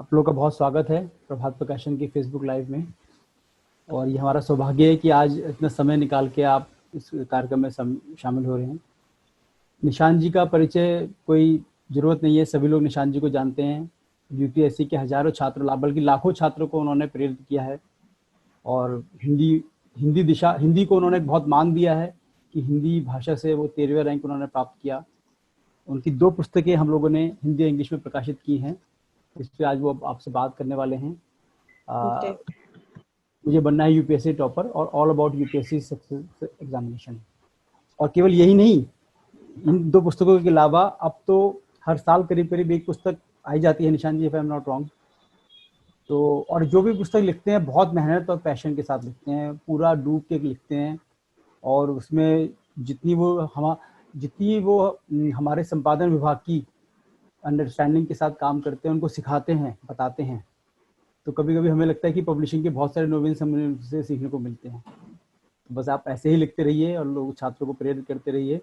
आप लोगों का बहुत स्वागत है प्रभात प्रकाशन की फेसबुक लाइव में। और ये हमारा सौभाग्य है कि आज इतना समय निकाल के आप इस कार्यक्रम में शामिल हो रहे हैं। निशांत जी का परिचय कोई ज़रूरत नहीं है, सभी लोग निशांत जी को जानते हैं। यूपीएससी के हजारों छात्रों बल्कि लाखों छात्रों को उन्होंने प्रेरित किया है और हिंदी को उन्होंने बहुत मान दिया है कि हिंदी भाषा से वो 13वें रैंक उन्होंने प्राप्त किया। उनकी 2 पुस्तकें हम लोगों ने हिंदी और इंग्लिश में प्रकाशित की हैं, इस पर आज वो आपसे बात करने वाले हैं। मुझे बनना है यूपीएससी टॉपर और all about UPSC success examination. और केवल यही नहीं, इन 2 पुस्तकों के अलावा अब तो हर साल करीब करीब एक पुस्तक आई जाती है Nishant ji, if I am not wrong. तो और जो भी पुस्तक लिखते हैं बहुत मेहनत और पैशन के साथ लिखते हैं, पूरा डूब के लिखते हैं और उसमें जितनी वो हमारे संपादन विभाग की अंडरस्टैंडिंग के साथ काम करते हैं, उनको सिखाते हैं, बताते हैं। तो कभी कभी हमें लगता है कि पब्लिशिंग के बहुत सारे नोवेल्स हमें उनसे सीखने को मिलते हैं। तो बस आप ऐसे ही लिखते रहिए और लोग छात्रों को प्रेरित करते रहिए,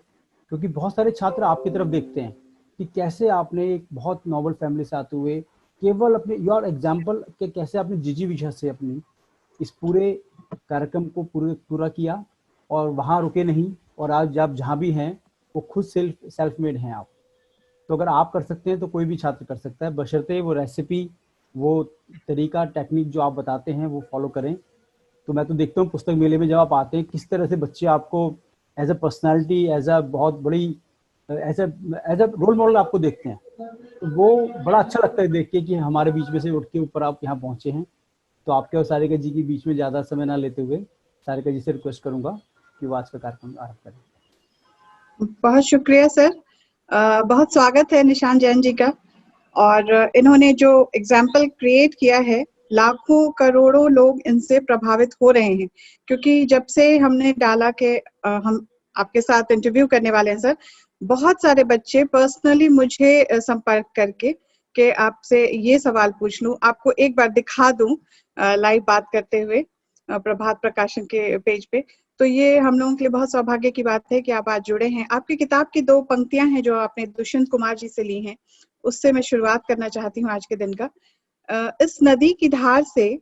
क्योंकि बहुत सारे छात्र आपकी तरफ देखते हैं कि कैसे आपने एक बहुत नॉबल फैमिली से आते हुए केवल अपने योर एग्जाम्पल के कैसे आपने जिजीविषा से अपनी इस पूरे कार्यक्रम को पूरा किया और वहाँ रुके नहीं। और आज आप जहाँ भी हैं वो खुद सेल्फ मेड हैं आप। तो अगर आप कर सकते हैं तो कोई भी छात्र कर सकता है, बशर्ते वो रेसिपी, वो तरीका, टेक्निक जो आप बताते हैं वो फॉलो करें। तो मैं तो देखता हूँ पुस्तक मेले में जब आप आते हैं किस तरह से बच्चे आपको as a personality, as a बहुत बड़ी एज अ रोल मॉडल आपको देखते हैं। तो वो बड़ा अच्छा लगता है देख के कि हमारे बीच में से उठ के ऊपर आप यहाँ पहुँचे हैं। तो आपके और सारिका जी के बीच में ज़्यादा समय ना लेते हुए सारिका जी से रिक्वेस्ट करूँगा कि वो आज का कार्यक्रम आरंभ करें। बहुत शुक्रिया सर, बहुत स्वागत है निशांत जैन जी का। और इन्होंने जो एग्जाम्पल क्रिएट किया है, लाखों करोड़ों लोग इनसे प्रभावित हो रहे हैं। क्योंकि जब से हमने डाला के हम आपके साथ इंटरव्यू करने वाले हैं सर, बहुत सारे बच्चे पर्सनली मुझे संपर्क करके कि आपसे ये सवाल पूछ लूं, आपको एक बार दिखा दूं लाइव बात करते हुए प्रभात प्रकाशन के पेज पे। तो ये हम लोगों के लिए बहुत सौभाग्य की बात है कि आप आज जुड़े हैं। आपकी किताब की 2 पंक्तियां हैं जो आपने दुष्यंत कुमार जी से ली हैं, उससे मैं शुरुआत करना चाहती हूँ आज के दिन का। इस नदी की धार से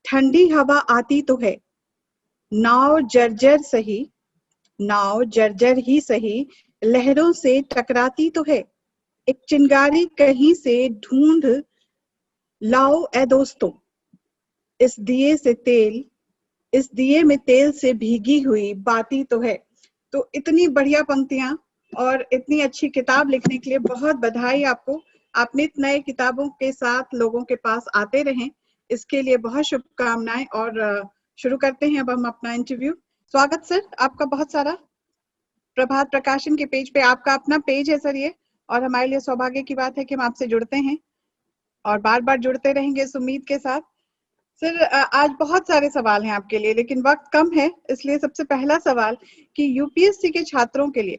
ठंडी हवा आती तो है, नाव जर्जर ही सही, लहरों से टकराती तो है। एक चिंगारी कहीं से ढूंढ लाओ ए दोस्तों, इस दिए में तेल से भीगी हुई बाती तो है। तो इतनी बढ़िया पंक्तियां और इतनी अच्छी किताब लिखने के लिए बहुत बधाई आपको। आप नित नए किताबों के साथ लोगों के पास आते रहें, इसके लिए बहुत शुभकामनाएं। और शुरू करते हैं अब हम अपना इंटरव्यू। स्वागत सर आपका बहुत सारा। प्रभात प्रकाशन के पेज पे आपका अपना पेज है सर ये, और हमारे लिए सौभाग्य की बात है कि हम आपसे जुड़ते हैं और बार बार जुड़ते रहेंगे इस उम्मीद के साथ। सर आज बहुत सारे सवाल हैं आपके लिए, लेकिन वक्त कम है, इसलिए सबसे पहला सवाल कि यूपीएससी के छात्रों के लिए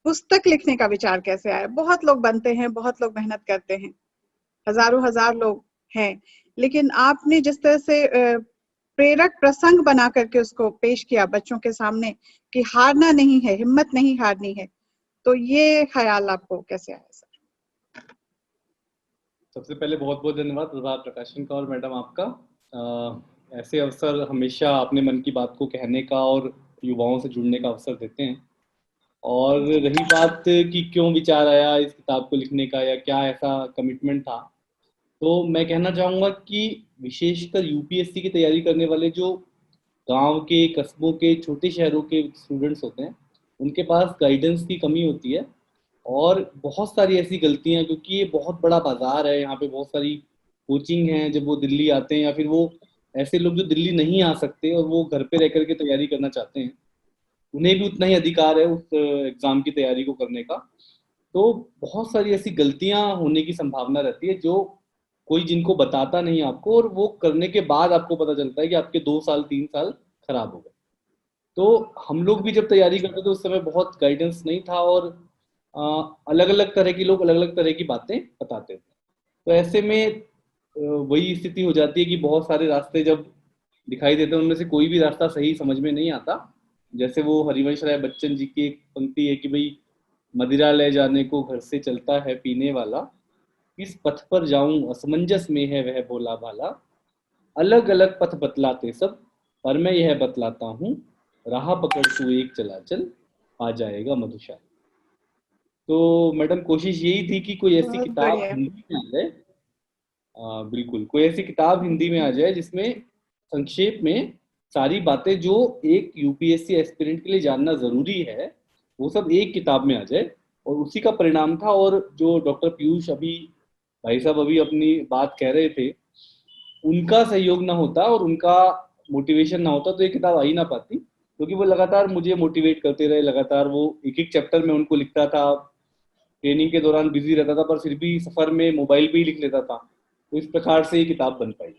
पुस्तक लिखने का विचार कैसे आया? बहुत लोग बनते हैं, बहुत लोग मेहनत करते हैं, हजार लोग हैं, लेकिन आपने जिस तरह से प्रेरक प्रसंग बना करके उसको पेश किया बच्चों के सामने कि हारना नहीं है, हिम्मत नहीं हारनी है, तो ये ख्याल आपको कैसे आया सर? सबसे पहले बहुत बहुत धन्यवाद प्रभात प्रकाशन का और मैडम आपका। ऐसे अवसर हमेशा अपने मन की बात को कहने का और युवाओं से जुड़ने का अवसर देते हैं। और रही बात कि क्यों विचार आया इस किताब को लिखने का या क्या ऐसा कमिटमेंट था, तो मैं कहना चाहूँगा कि विशेषकर यूपीएससी की तैयारी करने वाले जो गांव के, कस्बों के, छोटे शहरों के स्टूडेंट्स होते हैं, उनके पास गाइडेंस की कमी होती है और बहुत सारी ऐसी गलतियां, क्योंकि ये बहुत बड़ा बाजार है, यहाँ पे बहुत सारी कोचिंग है। जब वो दिल्ली आते हैं या फिर वो ऐसे लोग जो दिल्ली नहीं आ सकते और वो घर पे रह करके तैयारी करना चाहते हैं, उन्हें भी उतना ही अधिकार है उस एग्जाम की तैयारी को करने का। तो बहुत सारी ऐसी गलतियां होने की संभावना रहती है जो कोई जिनको बताता नहीं आपको, और वो करने के बाद आपको पता चलता है कि आपके 2 साल 3 साल खराब हो गए। तो हम लोग भी जब तैयारी करते थे उस समय बहुत गाइडेंस नहीं था और अलग अलग तरह के लोग अलग अलग तरह की बातें बताते थे। तो ऐसे में वही स्थिति हो जाती है कि बहुत सारे रास्ते जब दिखाई देते हैं उनमें से कोई भी रास्ता सही समझ में नहीं आता। जैसे वो हरिवंश राय बच्चन जी की एक पंक्ति है कि भाई मदिरा ले जाने को घर से चलता है पीने वाला, किस पथ पर जाऊं, असमंजस में है वह भोला भाला, अलग अलग पथ बतलाते सब, पर मैं यह बतलाता हूँ, राह पकड़ तू एक चला चल, आ जाएगा मधुशाला। तो मैडम कोशिश यही थी कि कोई ऐसी बहुत किताब बढ़िया। हिंदी में आ जाए, बिल्कुल कोई ऐसी किताब हिंदी में आ जाए जिसमें संक्षेप में सारी बातें जो एक यूपीएससी एस्पिरेंट के लिए जानना जरूरी है वो सब एक किताब में आ जाए। और उसी का परिणाम था। और जो डॉक्टर पीयूष अभी भाई साहब अभी अपनी बात कह रहे थे, उनका सहयोग ना होता और उनका मोटिवेशन ना होता तो ये किताब आ ही ना पाती, क्योंकि वो लगातार मुझे मोटिवेट करते रहे। लगातार वो एक एक चैप्टर में उनको लिखता था, ट्रेनिंग के दौरान बिजी रहता था, पर फिर भी सफर में मोबाइल पे ही लिख लेता था। तो इस प्रकार से ये किताब बन पाई।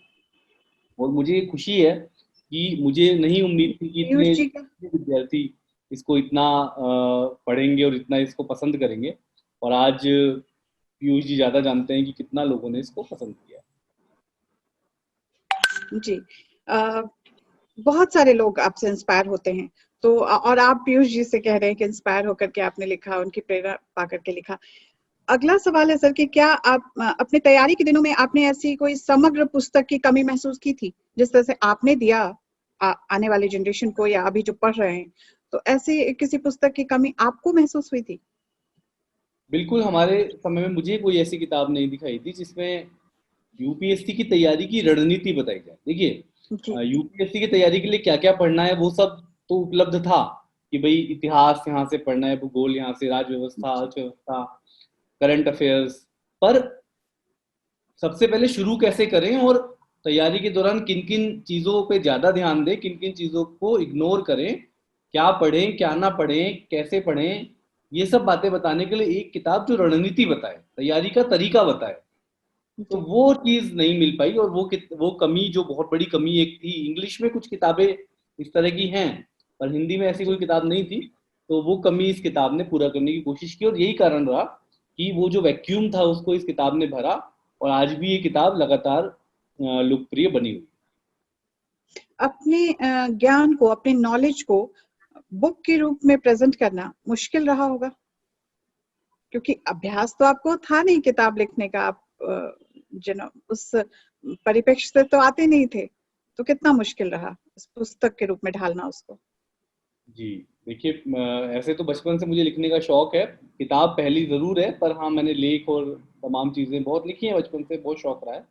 और मुझे खुशी है कि मुझे नहीं उम्मीद थी कि पीयूष इतने जी का विद्यार्थी इसको इतना पढ़ेंगे और इतना इसको पसंद करेंगे। और आज पीयूष जी ज्यादा जानते हैं कि कितना लोगों ने इसको पसंद किया। जी, बहुत सारे लोग आपसे इंस्पायर होते हैं, तो और आप पीयूष जी से कह रहे हैं कि इंस्पायर होकर के आपने लिखा, उनकी प्रेरणा पाकर के लिखा। अगला सवाल है सर कि क्या आप अपने तैयारी के दिनों में आपने ऐसी कोई समग्र पुस्तक की कमी महसूस की थी, जिस तरह से आपने दिया आने वाली जनरेशन को या अभी जो पढ़ रहे हैं, तो ऐसी किसी पुस्तक की कमी आपको महसूस हुई थी? बिल्कुल, हमारे समय में मुझे कोई ऐसी किताब नहीं दिखाई थी जिसमें यूपीएससी की तैयारी की रणनीति बताई जाए। देखिए, जी यूपीएससी की तैयारी के लिए क्या क्या पढ़ना है वो सब तो उपलब्ध था, कि भाई इतिहास यहाँ से पढ़ना है, भूगोल यहाँ से, राज व्यवस्था, अर्थव्यवस्था, करंट अफेयर्स। पर सबसे पहले शुरू कैसे करें और तैयारी के दौरान किन किन चीज़ों पे ज़्यादा ध्यान दें, किन किन चीज़ों को इग्नोर करें, क्या पढ़ें क्या ना पढ़ें, कैसे पढ़ें, ये सब बातें बताने के लिए एक किताब जो रणनीति बताए, तैयारी का तरीका बताए। तो जी वो चीज़ नहीं मिल पाई। और वो कमी, जो बहुत बड़ी कमी एक थी। इंग्लिश में कुछ किताबें इस तरह की हैं, पर हिंदी में ऐसी जी कोई किताब नहीं थी। तो वो कमी इस किताब ने पूरा करने की कोशिश की, और यही कारण रहा कि वो जो वैक्यूम था उसको इस किताब ने भरा। और आज भी ये किताब लगातार लोकप्रिय बनी हुई। अपने ज्ञान को, अपने नॉलेज को बुक के रूप में प्रेजेंट करना मुश्किल रहा होगा, क्योंकि अभ्यास तो आपको था नहीं किताब लिखने का, आप उस परिप्रेक्ष्य से तो आते नहीं थे, तो कितना मुश्किल रहा इस पुस्तक के रूप में ढालना उसको? जी, देखिए, ऐसे तो बचपन से मुझे लिखने का शौक है। किताब पहली जरूर है, पर हाँ, मैंने लेख और तमाम चीज़ें बहुत लिखी हैं, बचपन से बहुत शौक रहा है।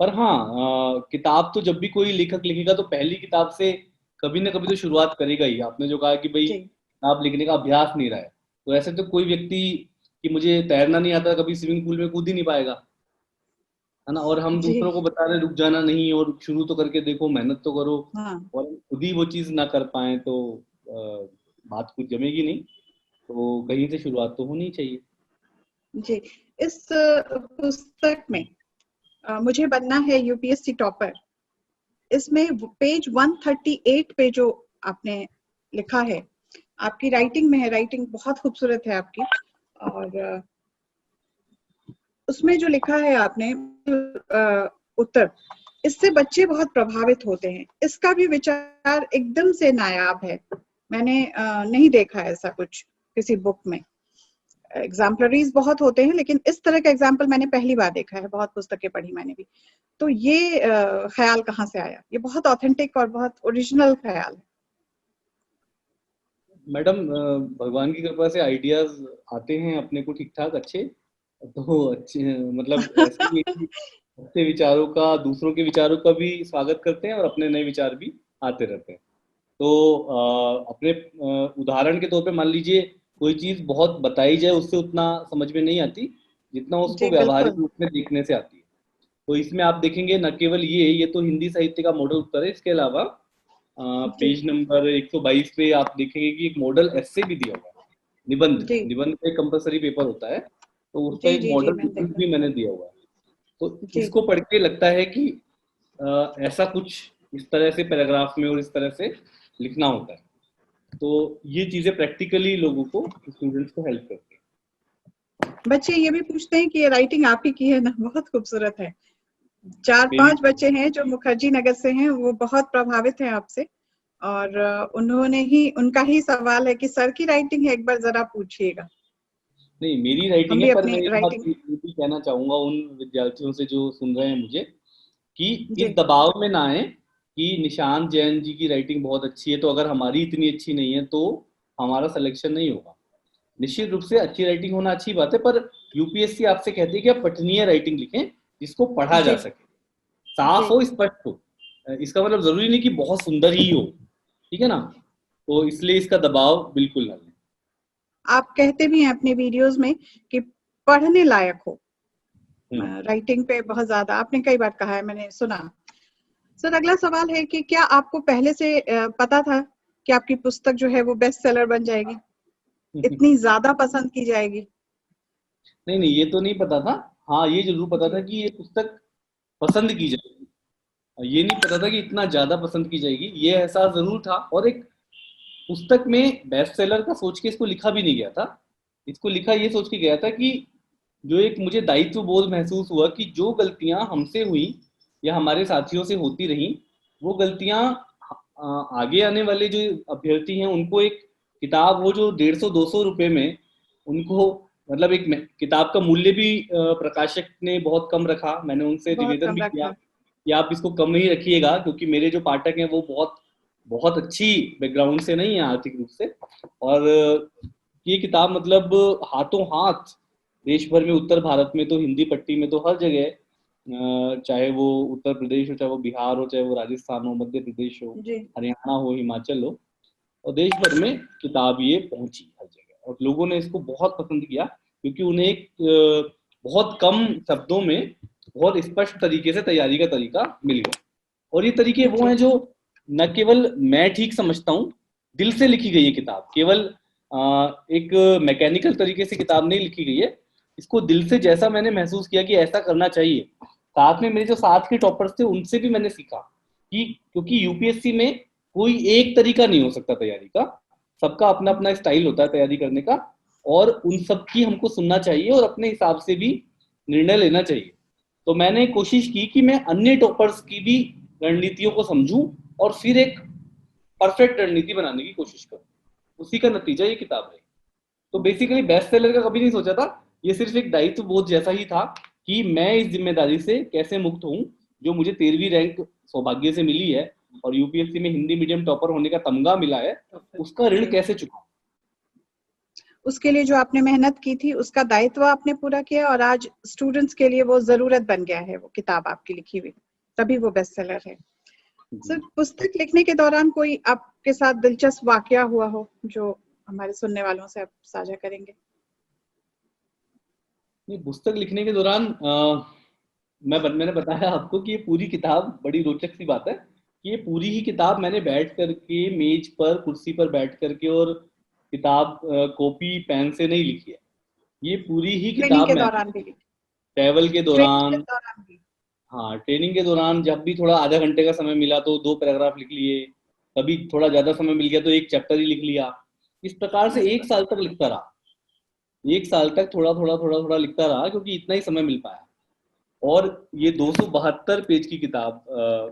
पर हाँ, किताब तो जब भी कोई लेखक लिखेगा तो पहली किताब से कभी ना कभी तो शुरुआत करेगा ही। आपने जो कहा कि भाई जी किताब लिखने का अभ्यास नहीं रहा है, तो ऐसे तो कोई व्यक्ति कि मुझे तैरना नहीं आता कभी स्विमिंग पूल में कूद ही नहीं पाएगा, है ना। और हम जी दूसरों को बता रहे रुक जाना नहीं, और शुरू तो करके देखो, मेहनत तो करो, हाँ और हम खुद ही वो चीज़ ना कर पाए तो बात कुछ जमेगी नहीं। तो कहीं से शुरुआत तो होनी चाहिए। जी। इस पुस्तक में मुझे बनना है यूपीएससी टॉपर, इसमें पेज 138 पे जो आपने लिखा है, आपकी राइटिंग में है, राइटिंग बहुत खूबसूरत है आपकी, और उसमें जो लिखा है आपने उत्तर, इससे बच्चे बहुत प्रभावित होते हैं। इसका भी विचार एकदम से नायाब है, मैंने नहीं देखा ऐसा कुछ किसी बुक में। एग्जाम्पलरीज बहुत होते हैं, लेकिन इस तरह का एग्जाम्पल मैंने पहली बार देखा है, बहुत पुस्तकें पढ़ी मैंने भी। तो ये ख्याल कहाँ से आया? ये बहुत ऑथेंटिक और बहुत ओरिजिनल ख्याल है। मैडम, भगवान की कृपा से आइडियाज आते हैं अपने को ठीक ठाक अच्छे। तो अच्छे, मतलब ऐसे ही है कि अच्छे विचारों का, दूसरों के विचारों का भी स्वागत करते हैं, और अपने नए विचार भी आते रहते हैं। तो अपने उदाहरण के तौर पे मान लीजिए, कोई चीज़ बहुत बताई जाए उससे उतना समझ में नहीं आती जितना उसको जी व्यावहारिक बिल्कुल। रूप में देखने से आती है। तो इसमें आप देखेंगे न केवल ये तो हिंदी साहित्य का मॉडल उत्तर है, इसके अलावा जी पेज नंबर 122 पे आप देखेंगे कि एक मॉडल एस्से भी दिया हुआ है। निबंध जी निबंध पे कंपलसरी पेपर होता है, तो उसका जी एक जी जी मॉडल मैंने निबंध देखा। भी मैंने दिया हुआ है। तो जी इसको पढ़ के लगता है कि ऐसा कुछ इस तरह से पैराग्राफ में और इस तरह से लिखना होता है। तो ये चीजें प्रैक्टिकली लोगों को, स्टूडेंट्स को हेल्प करती बच्चे ये भी पूछते हैं कि ये राइटिंग आप ही की है ना? बहुत खूबसूरत है। है। 4-5 बच्चे हैं जो मुखर्जी नगर से हैं, वो बहुत प्रभावित हैं आपसे, और उन्होंने ही, उनका ही सवाल है कि सर की राइटिंग है, एक बार जरा पूछिएगा। नहीं, मेरी राइटिंग हम है, भी पर मैं अपनी एक बात राइटिंग। ये भी कहना चाहूंगा उन विद्यार्थियों से जो सुन रहे हैं मुझे, कि इस जी दबाव में ना आए कि निशांत जैन जी की राइटिंग बहुत अच्छी है, तो अगर हमारी इतनी अच्छी नहीं है तो हमारा सिलेक्शन नहीं होगा। निश्चित रूप से अच्छी राइटिंग होना अच्छी बात है, पर यूपीएससी आपसे कहती है कि आप पठनीय राइटिंग लिखें जिसको पढ़ा जा जी सके, साफ जी। हो, स्पष्ट हो। इसका मतलब जरूरी नहीं कि बहुत सुंदर ही हो, ठीक है ना। तो इसलिए इसका दबाव बिल्कुल ना लें। आप कहते भी हैं अपने वीडियोस में कि पढ़ने लायक हो। हम्म। राइटिंग पे बहुत ज्यादा आपने कई बार कहा है, मैंने सुना। सर अगला सवाल है कि क्या आपको पहले से पता था कि आपकी पुस्तक जो है वो बेस्ट सेलर बन जाएगी, इतनी ज्यादा पसंद की जाएगी? नहीं नहीं, ये तो नहीं पता था। हाँ, ये जरूर पता था जी कि ये पुस्तक पसंद की जाएगी। ये नहीं पता था कि इतना ज्यादा पसंद की जाएगी, ये एहसास जरूर था। और एक पुस्तक में बेस्ट सेलर का सोच के इसको लिखा भी नहीं गया था। इसको लिखा ये सोच के गया था कि जो एक मुझे दायित्व बोध महसूस हुआ कि जो गलतियां हमसे हुई या हमारे साथियों से होती रही, वो गलतियां आगे आने वाले जो अभ्यर्थी हैं उनको एक किताब हो जो 150-200 रुपए में उनको, मतलब एक किताब का मूल्य भी प्रकाशक ने बहुत कम रखा। मैंने उनसे बहुत निवेदन कम भी किया रखा। कि आप इसको कम ही रखिएगा, क्योंकि मेरे जो पाठक हैं वो बहुत बहुत अच्छी बैकग्राउंड से नहीं है आर्थिक रूप से। और ये किताब मतलब हाथों हाथ देश भर में, उत्तर भारत में तो हिंदी पट्टी में तो हर जगह, चाहे वो उत्तर प्रदेश हो, चाहे वो बिहार हो, चाहे वो राजस्थान हो, मध्य प्रदेश हो, जी हरियाणा हो, हिमाचल हो, और देश भर में किताब ये पहुंची हर जगह, और लोगों ने इसको बहुत पसंद किया, क्योंकि उन्हें एक बहुत कम शब्दों में बहुत स्पष्ट तरीके से तैयारी का तरीका मिल गया। और ये तरीके वो जी हैं जो न केवल मैं ठीक समझता हूँ, दिल से लिखी गई है किताब, केवल एक मैकेनिकल तरीके से किताब नहीं लिखी गई है। इसको दिल से, जैसा मैंने महसूस किया कि ऐसा करना चाहिए, साथ में मेरे जो साथ के टॉपर्स थे उनसे भी मैंने सीखा कि क्योंकि यूपीएससी में कोई एक तरीका नहीं हो सकता तैयारी का, सबका अपना अपना स्टाइल होता है तैयारी करने का, और उन सब की हमको सुनना चाहिए और अपने हिसाब से भी निर्णय लेना चाहिए। तो मैंने कोशिश की कि मैं अन्य टॉपर्स की भी रणनीतियों को समझूं और फिर एक परफेक्ट रणनीति बनाने की कोशिश करूं। उसी का नतीजा ये किताब है। तो बेसिकली बेस्ट सेलर का कभी नहीं सोचा था, ये सिर्फ एक दायित्व बोध जैसा ही था कि मैं इस जिम्मेदारी से कैसे मुक्त हूं, जो मुझे 13वीं रैंक सौभाग्य से मिली है और यूपीएससी में हिंदी मीडियम टॉपर होने का तमगा मिला है, उसका ऋण जी। कैसे चुकाऊं। उसके लिए जो आपने मेहनत की थी उसका दायित्व आपने पूरा किया, और आज स्टूडेंट्स के लिए वो जरूरत बन गया है, वो किताब आपकी लिखी हुई, तभी वो बेस्ट सेलर है। सर पुस्तक लिखने के दौरान कोई आपके साथ दिलचस्प वाकया हुआ हो जो हमारे सुनने वालों से आप साझा करेंगे? ये पुस्तक लिखने के दौरान मैंने बताया आपको कि ये पूरी किताब, बड़ी रोचक सी बात है कि ये पूरी ही किताब मैंने बैठ करके मेज पर, कुर्सी पर बैठ करके और किताब कॉपी पेन से नहीं लिखी है। ये पूरी ही ट्रेनिंग किताब के मैंने दौरान भी? ट्रैवल के ट्रेनिंग के दौरान, दौरान भी? हाँ ट्रेनिंग के दौरान, जब भी थोड़ा आधा घंटे का समय मिला तो 2 पैराग्राफ लिख लिए, कभी थोड़ा ज्यादा समय मिल गया तो एक चैप्टर ही लिख लिया। इस प्रकार से अरे 1 साल तक लिखता रहा। 1 साल तक थोड़ा थोड़ा लिखता रहा, क्योंकि इतना ही समय मिल पाया। और ये 272 पेज की किताब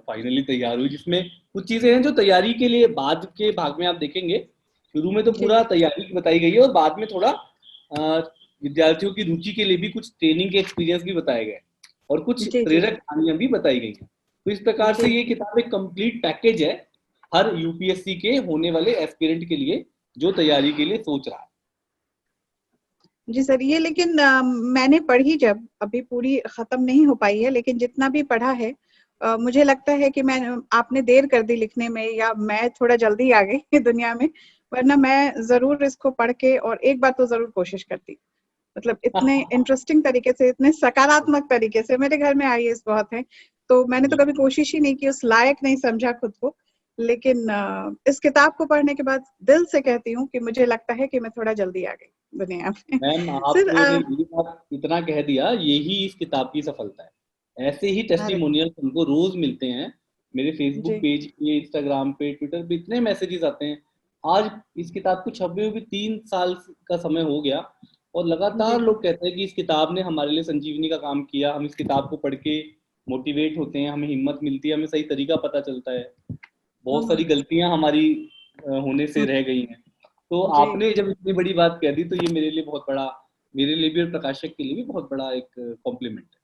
फाइनली तैयार हुई, जिसमें कुछ चीजें हैं जो तैयारी के लिए बाद के भाग में आप देखेंगे। शुरू में तो जी पूरा तैयारी की बताई गई है, और बाद में थोड़ा विद्यार्थियों की रुचि के लिए भी कुछ ट्रेनिंग के एक्सपीरियंस भी बताए गए, और कुछ जी जी प्रेरक कहानियां भी बताई गई हैं। तो इस प्रकार से जी ये किताब एक कंप्लीट पैकेज है हर यूपीएससी के होने वाले एस्पिरेंट के लिए, जो तैयारी के लिए सोच रहा है। जी सर, ये लेकिन मैंने पढ़ी, जब अभी पूरी खत्म नहीं हो पाई है, लेकिन जितना भी पढ़ा है मुझे लगता है कि मैं आपने देर कर दी लिखने में, या मैं थोड़ा जल्दी आ गई दुनिया में, वरना मैं जरूर इसको पढ़ के और एक बार तो जरूर कोशिश करती। मतलब इतने इंटरेस्टिंग तरीके से, इतने सकारात्मक तरीके से, मेरे घर में आईएएस बहुत है, तो मैंने तो कभी कोशिश ही नहीं की, उस लायक नहीं समझा खुद को। लेकिन इस किताब को पढ़ने के बाद दिल से कहती हूँ कि मुझे लगता है कि मैं थोड़ा जल्दी आ गई दुनिया में। मैम, सर आपने ये बात इतना कह दिया, यही इस किताब की सफलता है। ऐसे ही अरे टेस्टिमोनियल हमको रोज मिलते हैं, मेरे फेसबुक जी पेज पे, इंस्टाग्राम पे, ट्विटर पे इतने मैसेजेस आते हैं। आज इस किताब को छपे हुए भी 3 साल का समय हो गया, और जी लगातार लोग कहते हैं कि इस किताब ने हमारे लिए संजीवनी का काम किया। हम इस किताब को पढ़ के मोटिवेट होते हैं, हमें हिम्मत मिलती है, हमें सही तरीका पता चलता है, बहुत सारी हम्म, गलतियां हमारी होने से हम्म, रह गई हैं। तो जी आपने जब इतनी बड़ी बात कह दी तो ये मेरे लिए बहुत बड़ा मेरे लिए भी और प्रकाशक के लिए भी बहुत बड़ा एक कॉम्प्लीमेंट है।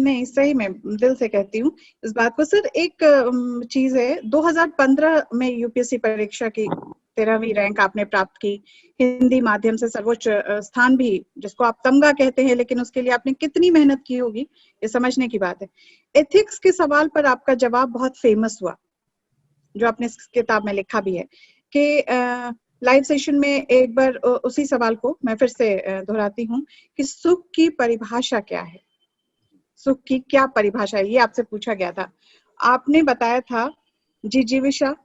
नहीं, सही में दिल से कहती हूँ इस बात को। सर एक चीज है, 2015 में यूपीएससी परीक्षा की 13वीं रैंक आपने प्राप्त की, हिंदी माध्यम से सर्वोच्च स्थान भी, जिसको आप तमगा कहते हैं, लेकिन उसके लिए आपने कितनी मेहनत की होगी ये समझने की बात है। एथिक्स के सवाल पर आपका जवाब बहुत फेमस हुआ, जो आपने इस किताब में लिखा भी है कि लाइव सेशन में एक बार उसी सवाल को मैं फिर से दोहराती हूँ कि सुख की परिभाषा क्या है, सुख की क्या परिभाषा है, ये आपसे पूछा गया था। आपने बताया था जिजीविषा,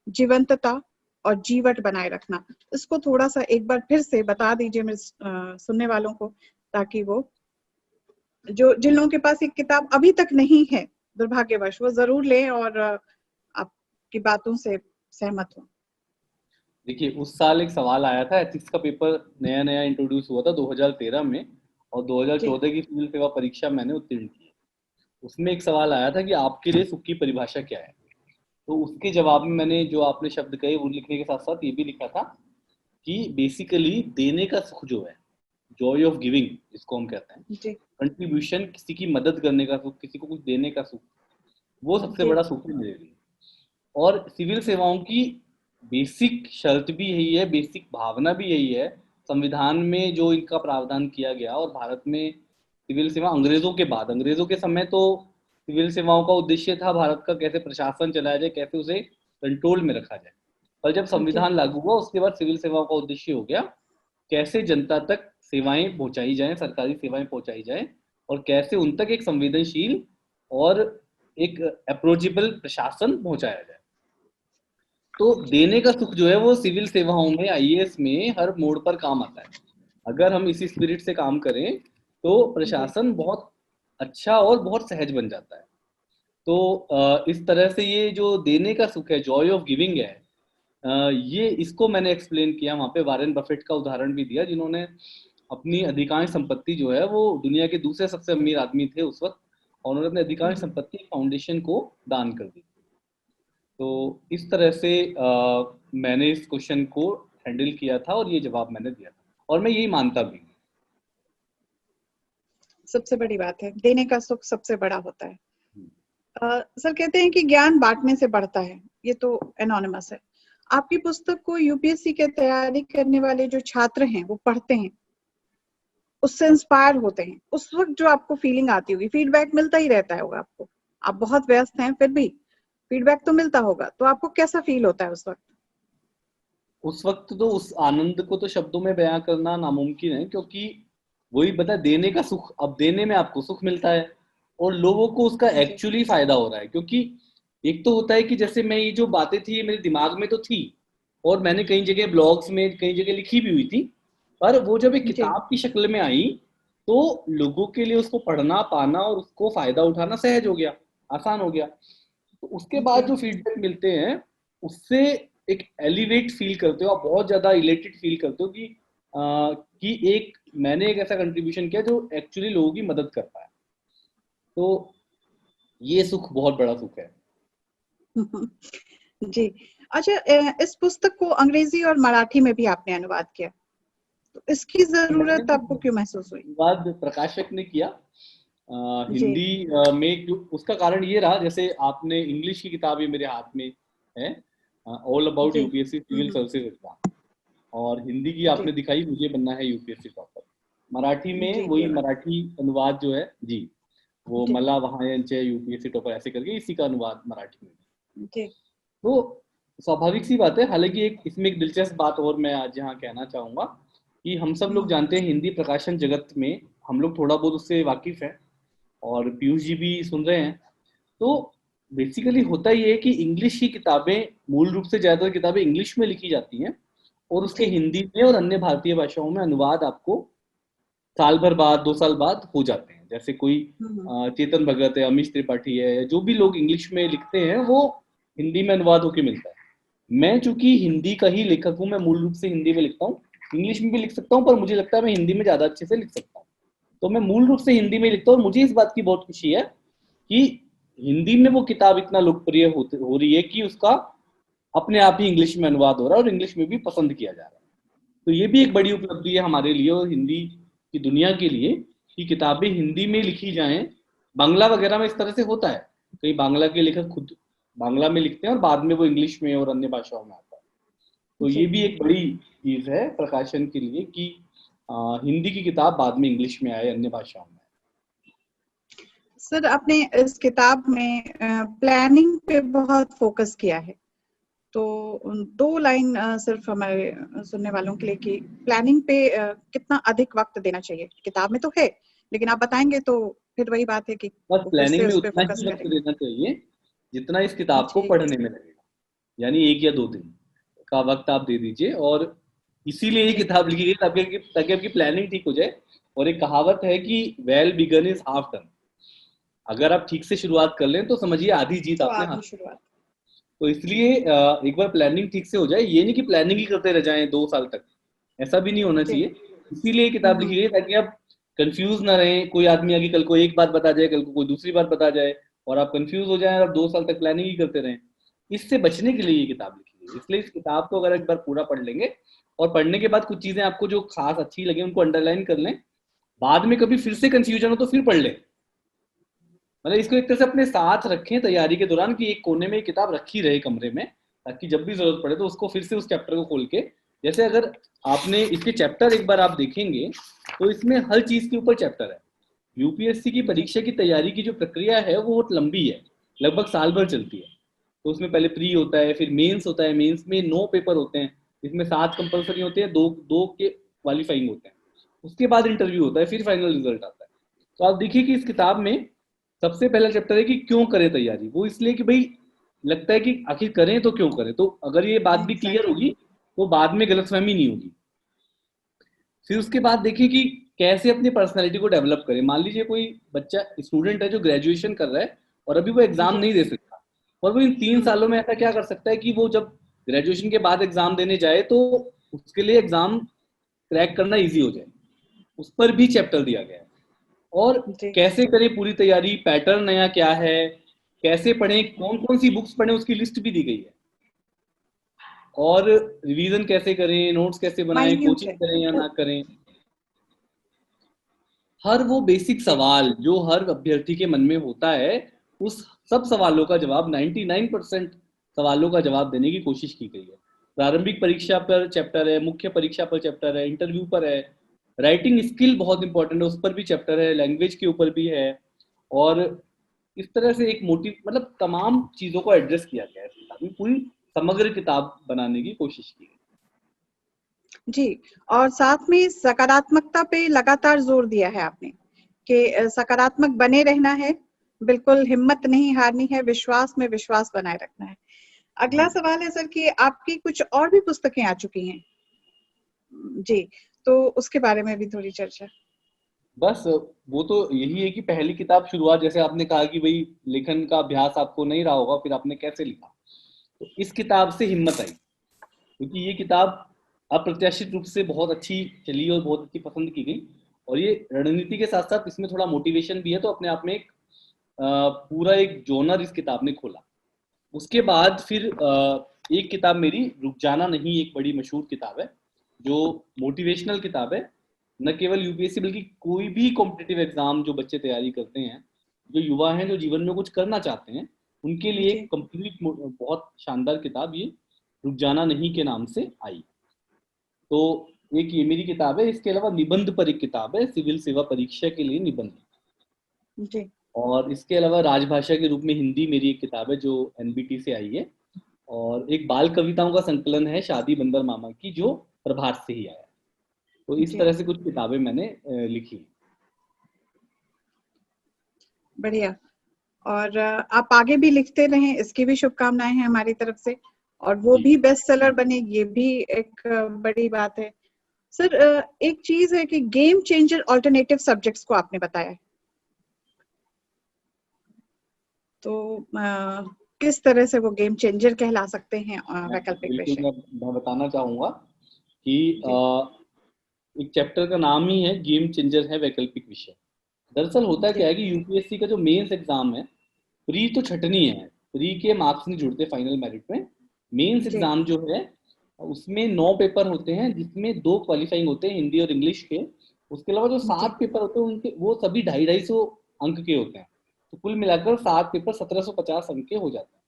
जीवंतता और जीवट बनाए रखना। इसको थोड़ा सा एक बार फिर से बता दीजिए मेरे सुनने वालों को, ताकि वो जो जिन लोगों के पास एक किताब अभी तक नहीं है दुर्भाग्यवश, वो जरूर लें और आपकी बातों से सहमत हो। देखिए, उस साल एक सवाल आया था, एथिक्स का पेपर नया नया इंट्रोड्यूस हुआ था 2013 में, और 2014 की सिविल सेवा परीक्षा मैंने उत्तीर्ण की। उसमें एक सवाल आया था कि आपके लिए सुख की परिभाषा क्या है। तो उसके जवाब में मैंने जो आपने शब्द कहे वो लिखने के साथ साथ ये भी लिखा था कि बेसिकली देने का सुख जो है, जॉय ऑफ गिविंग जिसको हम कहते हैं, कंट्रीब्यूशन, किसी की मदद करने का सुख, किसी को कुछ देने का सुख, वो सबसे बड़ा सुख है मेरे लिए। और सिविल सेवाओं की बेसिक शर्त भी यही है, बेसिक भावना भी यही है। संविधान में जो इनका प्रावधान किया गया, और भारत में सिविल सेवा अंग्रेजों के बाद, अंग्रेजों के समय तो सिविल सेवाओं का उद्देश्य था भारत का कैसे प्रशासन चलाया जाए, कैसे उसे कंट्रोल में रखा जाए। पर जब संविधान लागू हुआ उसके बाद सिविल सेवाओं का उद्देश्य हो गया कैसे जनता तक सेवाएं पहुंचाई जाएं, सरकारी सेवाएं पहुंचाई जाएं, और कैसे उन तक एक संवेदनशील और एक अप्रोचेबल प्रशासन पहुंचाया जाए। तो देने का सुख जो है वो सिविल सेवाओं में, आईएएस में हर मोड़ पर काम आता है। अगर हम इसी स्पिरिट से काम करें तो प्रशासन बहुत अच्छा और बहुत सहज बन जाता है। तो इस तरह से ये जो देने का सुख है, जॉय ऑफ गिविंग है, ये इसको मैंने एक्सप्लेन किया वहाँ पे। वारेन बफेट का उदाहरण भी दिया, जिन्होंने अपनी अधिकांश संपत्ति जो है, वो दुनिया के दूसरे सबसे अमीर आदमी थे उस वक्त, और उन्होंने अपनी अधिकांश संपत्ति फाउंडेशन को दान कर दी। तो इस तरह से मैंने इस क्वेश्चन को हैंडल किया था और ये जवाब मैंने दिया था, और मैं यही मानता भी हूँ। सबसे बड़ी बात है, देने का सुख सबसे बड़ा होता है। सर कहते हैं कि ज्ञान बांटने से बढ़ता है, ये तो एनोनिमस है। आपकी पुस्तक को यूपीएससी के तैयारी करने वाले जो छात्र हैं वो पढ़ते हैं, उससे इंस्पायर होते हैं, उस वक्त जो आपको फीलिंग आती होगी, फीडबैक मिलता ही रहता होगा आपको, आप बहुत व्यस्त हैं फिर भी फीडबैक तो मिलता होगा, तो आपको कैसा फील होता है उस वक्त? उस वक्त तो उस आनंद को तो शब्दों में बयां करना नामुमकिन है, क्योंकि वही बता, देने का सुख, अब देने में आपको सुख मिलता है और लोगों को उसका एक्चुअली फायदा हो रहा है। क्योंकि एक तो होता है कि जैसे मैं ये जो बातें थी मेरे दिमाग में तो थी, और मैंने कई जगह ब्लॉग्स में कई जगह लिखी भी हुई थी, पर वो जब एक किताब की शक्ल में आई तो लोगों के लिए उसको पढ़ना पाना और उसको फायदा उठाना सहज हो गया, आसान हो गया। तो उसके बाद जो फीडबैक मिलते हैं उससे एक एलिवेट फील करते हो आप, बहुत ज्यादा इलेटेड फील करते हो कि एक मैंने एक ऐसा कंट्रीब्यूशन किया जो एक्चुअली लोगों की मदद कर पाया। तो ये सुख बहुत बड़ा सुख है। जी। अच्छा, इस पुस्तक को अंग्रेजी और मराठी में भी आपने अनुवाद किया, तो इसकी जरूरत आपको क्यों महसूस हुई? अनुवाद प्रकाशक ने किया हिंदी में। उसका कारण ये रहा, जैसे आपने इंग्लिश की किताब ये मेरे हाथ में है, all about UPSC civil services exam, और हिंदी की आपने दिखाई मुझे बनना है यूपीएससी टॉपर। मराठी में वही मराठी अनुवाद जो है जी, वो मला वहायांचे यूपीएससी टॉपर ऐसे करके इसी का अनुवाद मराठी में। तो स्वाभाविक सी बात है। हालांकि एक इसमें एक दिलचस्प बात और मैं आज यहाँ कहना चाहूंगा कि हम सब लोग जानते हैं हिंदी प्रकाशन जगत में हम लोग थोड़ा बहुत उससे वाकिफ है, और पीयूष जी भी सुन रहे हैं। तो बेसिकली होता ये है कि इंग्लिश की किताबें, मूल रूप से ज्यादातर किताबें इंग्लिश में लिखी जाती हैं, और उसके हिंदी में और अन्य भारतीय भाषाओं में अनुवाद आपको साल भर बाद, 2 साल बाद हो जाते हैं। जैसे कोई चेतन भगत है, अमीश त्रिपाठी है, जो भी लोग इंग्लिश में लिखते हैं वो हिंदी में अनुवाद होकर मिलता है। मैं चूंकि हिंदी का ही लेखक हूँ, मैं मूल रूप से हिंदी में लिखता हूँ, इंग्लिश में भी लिख सकता हूँ, पर मुझे लगता है मैं हिंदी में ज्यादा अच्छे से लिख सकता हूँ। तो मैं मूल रूप से हिंदी में लिखता हूँ, और मुझे इस बात की बहुत खुशी है कि हिंदी में वो किताब इतना लोकप्रिय हो रही है कि उसका अपने आप ही इंग्लिश में अनुवाद हो रहा है और इंग्लिश में भी पसंद किया जा रहा है। तो ये भी एक बड़ी उपलब्धि है हमारे लिए और हिंदी की दुनिया के लिए कि किताबें हिंदी में लिखी जाएं। बांग्ला वगैरह में इस तरह से होता है, कई बांग्ला के लेखक खुद बांग्ला में लिखते हैं और बाद में वो इंग्लिश में और अन्य भाषाओं में आता है। तो ये जी भी एक बड़ी चीज है प्रकाशन के लिए कि हिंदी की किताब बाद में इंग्लिश में आए, अन्य भाषाओं में। सर, आपने इस किताब में प्लानिंग पे बहुत फोकस किया है, तो 2 लाइन सिर्फ हमारे सुनने वालों के लिए कि प्लानिंग पे कितना अधिक वक्त देना चाहिए। किताब में तो है, लेकिन आप बताएंगे तो फिर वही बात है कि बस वो फिर प्लानिंग से में उस पे उतना फोकस ही वक्त करेंगे। देना चाहिए जितना इस किताब को जी पढ़ने में लगेगा, यानी 1 या 2 दिन का वक्त आप दे दीजिए। और इसीलिए ये जी किताब लिखी गई ताकि आपकी प्लानिंग ठीक हो जाए। और एक कहावत है कि well begun is half done. अगर आप ठीक से शुरुआत कर लें तो समझिए आधी जीत तो आपने आधी हासिल। शुरुआत। तो इसलिए एक बार प्लानिंग ठीक से हो जाए, ये नहीं कि प्लानिंग ही करते रह जाएं 2 साल तक, ऐसा भी नहीं होना जी चाहिए। इसीलिए ये किताब लिखी गई ताकि आप कंफ्यूज ना रहें। कोई आदमी आगे कल को एक बात बता जाए, कल को कोई दूसरी बात बता जाए और आप कंफ्यूज हो जाएं और आप 2 साल तक प्लानिंग ही करते रहें। इससे बचने के लिए ये किताब लिखी गई। इसलिए इस किताब को अगर एक बार पूरा पढ़ लेंगे और पढ़ने के बाद कुछ चीजें आपको जो खास अच्छी लगे उनको अंडरलाइन कर लें, बाद में कभी फिर से कंफ्यूजन हो तो फिर पढ़ लें। मतलब इसको एक तरह से अपने साथ रखें तैयारी के दौरान कि एक कोने में ये किताब रखी रहे कमरे में, ताकि जब भी जरूरत पड़े तो उसको फिर से उस चैप्टर को खोल के, जैसे अगर आपने इसके चैप्टर एक बार आप देखेंगे तो इसमें हर चीज के ऊपर चैप्टर है। यूपीएससी की जी परीक्षा की तैयारी की जो प्रक्रिया है वो बहुत लंबी है, लगभग साल भर चलती है। तो उसमें पहले प्री होता है, फिर मेंस होता है, मेंस में 9 पेपर होते हैं, इसमें 7 कंपलसरी होते हैं, दो दो के क्वालिफाइंग होते हैं। उसके बाद इंटरव्यू होता है, फिर फाइनल रिजल्ट आता है। तो आप देखिए कि इस किताब में सबसे पहला चैप्टर है कि क्यों करें तैयारी। वो इसलिए कि भाई लगता है कि आखिर करें तो क्यों करें। तो अगर ये बात भी क्लियर एग्जैक्टली। होगी तो बाद में गलतफहमी नहीं होगी। फिर उसके बाद देखिए कि कैसे अपनी पर्सनैलिटी को डेवलप करें। मान लीजिए कोई बच्चा स्टूडेंट है जो ग्रेजुएशन कर रहा है और अभी वो एग्जाम जी नहीं दे सकता, और वो इन 3 सालों में ऐसा क्या कर सकता है कि वो जब ग्रेजुएशन के बाद एग्जाम देने जाए तो उसके लिए एग्जाम क्रैक करना ईजी हो जाए, उस पर भी चैप्टर दिया गया है। और जी कैसे करें पूरी तैयारी, पैटर्न नया क्या है, कैसे पढ़ें, कौन कौन सी बुक्स पढ़ें, उसकी लिस्ट भी दी गई है। और रिवीजन कैसे करें, नोट्स कैसे बनाएं, माइन्यूट कोचिंग है। करें या ना करें। हर वो बेसिक जी सवाल जो हर अभ्यर्थी के मन में होता है, उस सब सवालों का जवाब 99% सवालों का जवाब देने की कोशिश की गई है। प्रारंभिक परीक्षा पर चैप्टर है, मुख्य परीक्षा पर चैप्टर है, इंटरव्यू पर है, राइटिंग स्किल बहुत इंपॉर्टेंट है उस पर भी चैप्टर है, लैंग्वेज के ऊपर भी है। और इस तरह से एक मोटिव, मतलब तमाम चीजों को एड्रेस किया गया है इस किताब में। पूरी समग्र किताब बनाने की कोशिश की गई। जी। और साथ में सकारात्मकता पे लगातार जोर दिया है आपने कि सकारात्मक बने रहना है, बिल्कुल हिम्मत नहीं हारनी है, विश्वास में विश्वास बनाए रखना है। अगला जी सवाल है सर कि आपकी कुछ और भी पुस्तकें आ चुकी हैं। जी, तो उसके बारे में भी थोड़ी चर्चा। बस वो तो यही है कि पहली किताब शुरुआत, जैसे आपने कहा कि भाई लेखन का अभ्यास आपको नहीं रहा होगा, फिर आपने कैसे लिखा। तो इस किताब से हिम्मत आई, क्योंकि ये किताब अप्रत्याशित रूप से बहुत अच्छी चली और बहुत अच्छी पसंद की गई। और ये रणनीति के साथ साथ इसमें थोड़ा मोटिवेशन भी है, तो अपने आप में एक पूरा एक जोनर इस किताब ने खोला। उसके बाद फिर एक किताब मेरी रुक जाना नहीं, एक बड़ी मशहूर किताब है जो मोटिवेशनल किताब है। न केवल यूपीएससी बल्कि कोई भी कॉम्पिटिटिव एग्जाम जो बच्चे तैयारी करते हैं, जो युवा हैं, जो जीवन में कुछ करना चाहते हैं, उनके लिए एक जी कंप्लीट बहुत शानदार किताब ये रुक जाना नहीं के नाम से आई। तो एक ये मेरी किताब है। इसके अलावा निबंध पर एक किताब है, सिविल सेवा परीक्षा के लिए निबंध। जी और इसके अलावा राजभाषा के रूप में हिंदी मेरी एक किताब है जो एनबीटी से आई है। और एक बाल कविताओं का संकलन है शादी बंदर मामा की, जो प्रभात से ही आया है। तो इस जी तरह से कुछ किताबें मैंने लिखी। बढ़िया। और आप आगे भी लिखते रहें, इसकी भी शुभकामनाएं हैं हमारी तरफ से। और वो जी भी बेस्ट सेलर बने, ये भी एक बड़ी बात है। सर, एक चीज है कि गेम चेंजर ऑल्टरनेटिव सब्जेक्ट्स को आपने बताया है, तो किस तरह से वो गेम चेंजर कहला सकते हैं वैकल्पिक बिल्कुल, विषय। मैं बताना चाहूंगा कि जी एक चैप्टर का नाम ही है गेम चेंजर है वैकल्पिक विषय। दरअसल होता क्या जी है कि यूपीएससी का जो मेंस एग्जाम है, प्री तो छटनी है, प्री के मार्क्स नहीं जुड़ते फाइनल मेरिट में। मेंस जी एग्जाम जो है उसमें 9 पेपर होते हैं जिसमें 2 क्वालिफाइंग होते हैं हिंदी और इंग्लिश के। उसके अलावा जो 7 पेपर होते हैं उनके वो सभी 250 अंक के होते हैं। तो कुल मिलाकर 7 पेपर 1750 अंक के हो जाते हैं।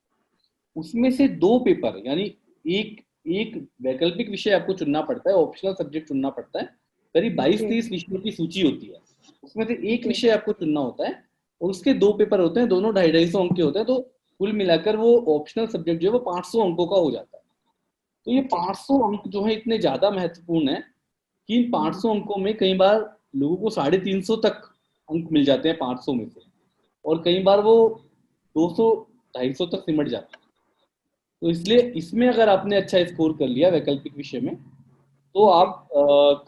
उसमें से 2 पेपर यानी एक एक वैकल्पिक विषय आपको चुनना पड़ता है, ऑप्शनल सब्जेक्ट चुनना पड़ता है। करीब 22-23 विषयों की सूची होती है, उसमें से एक विषय आपको चुनना होता है और उसके 2 पेपर होते हैं, दोनों 250 अंक के होते हैं। तो कुल मिलाकर वो ऑप्शनल सब्जेक्ट जो है वो 500 अंकों का हो जाता है। तो ये 500 अंक जो है इतने ज्यादा महत्वपूर्ण है कि इन 500 अंकों में कई बार लोगों को 350 तक अंक मिल जाते हैं 500 में से, और कई बार वो 200-250 तक सिमट जाते हैं। तो इसलिए इसमें अगर आपने अच्छा स्कोर कर लिया वैकल्पिक विषय में तो आप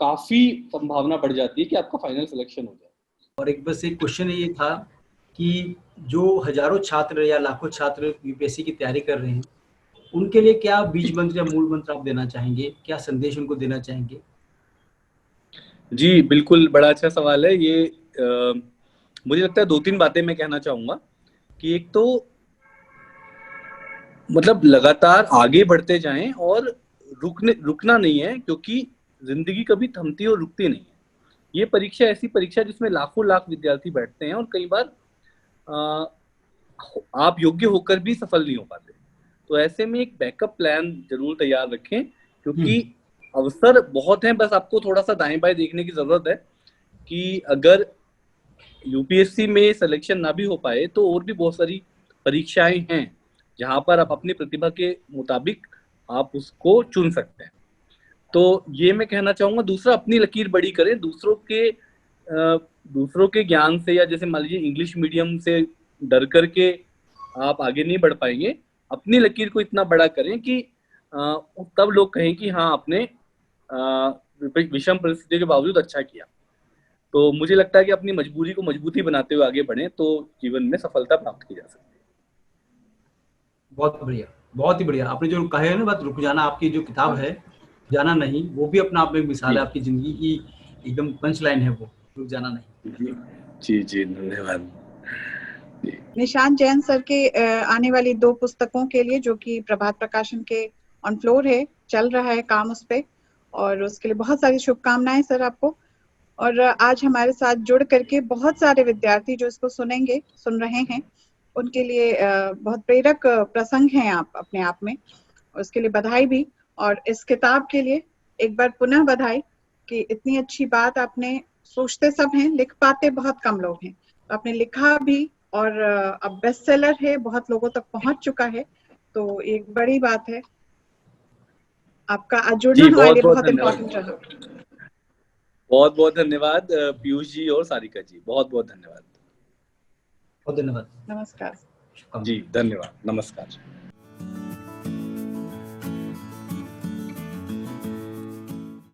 काफी संभावना बढ़ जाती है कि आपका फाइनल सिलेक्शन हो जाए। और एक बस एक क्वेश्चन ये था कि जो हजारों छात्र या लाखों छात्र यूपीएससी की तैयारी कर रहे हैं उनके लिए क्या बीज मंत्र या मूल मंत्र आप देना चाहेंगे, क्या संदेश उनको देना चाहेंगे? जी बिल्कुल, बड़ा अच्छा सवाल है ये। मुझे लगता है 2-3 बातें मैं कहना चाहूंगा कि एक तो मतलब लगातार आगे बढ़ते जाएं और रुकना नहीं है, क्योंकि जिंदगी कभी थमती और रुकती नहीं है। ये परीक्षा ऐसी परीक्षा जिसमें लाखों लाख विद्यार्थी बैठते हैं और कई बार आप योग्य होकर भी सफल नहीं हो पाते। तो ऐसे में एक बैकअप प्लान जरूर तैयार रखें, क्योंकि अवसर बहुत हैं, बस आपको थोड़ा सा दाएं बाएं देखने की जरूरत है कि अगर यूपीएससी में सिलेक्शन ना भी हो पाए तो और भी बहुत सारी परीक्षाएं हैं जहां पर आप अपनी प्रतिभा के मुताबिक आप उसको चुन सकते हैं। तो ये मैं कहना चाहूंगा। दूसरा, अपनी लकीर बड़ी करें, दूसरों के ज्ञान से, या जैसे मान लीजिए इंग्लिश मीडियम से डर करके आप आगे नहीं बढ़ पाएंगे। अपनी लकीर को इतना बड़ा करें कि तब लोग कहें कि हाँ आपने विषम परिस्थितियों के बावजूद अच्छा किया। तो मुझे लगता है कि अपनी मजबूरी को मजबूती बनाते हुए आगे बढ़ें तो जीवन में सफलता प्राप्त की जा सकती है। बहुत बढ़िया, बहुत ही बढ़िया। आपने जो कहा है ना बात, रुक जाना, आपकी जो किताब है जाना नहीं, वो भी अपना आप में मिसाल है, आपकी जिंदगी की एकदम पंच लाइन है वो, रुक जाना नहीं। जी जी, धन्यवाद। निशांत जैन सर के आने वाली 2 पुस्तकों के लिए, जो कि प्रभात प्रकाशन के ऑन फ्लोर है, चल रहा है काम उस पे, और उसके लिए बहुत सारी शुभकामनाएं सर आपको। और आज हमारे साथ जुड़ करके बहुत सारे विद्यार्थी जो इसको सुन रहे हैं, उनके लिए बहुत प्रेरक प्रसंग हैं आप अपने आप में, उसके लिए बधाई भी। और इस किताब के लिए एक बार पुनः बधाई कि इतनी अच्छी बात आपने, सोचते सब हैं, लिख पाते बहुत कम लोग हैं, तो आपने लिखा भी और अब बेस्ट सेलर है, बहुत लोगों तक पहुंच चुका है, तो एक बड़ी बात है। आपका आज जुड़ना हमारे लिए बहुत इम्पोर्टेंट रहा। बहुत बहुत धन्यवाद पीयूष जी और सारिका जी, बहुत बहुत धन्यवाद। बहुत धन्यवाद। नमस्कार जी धन्यवाद, नमस्कार।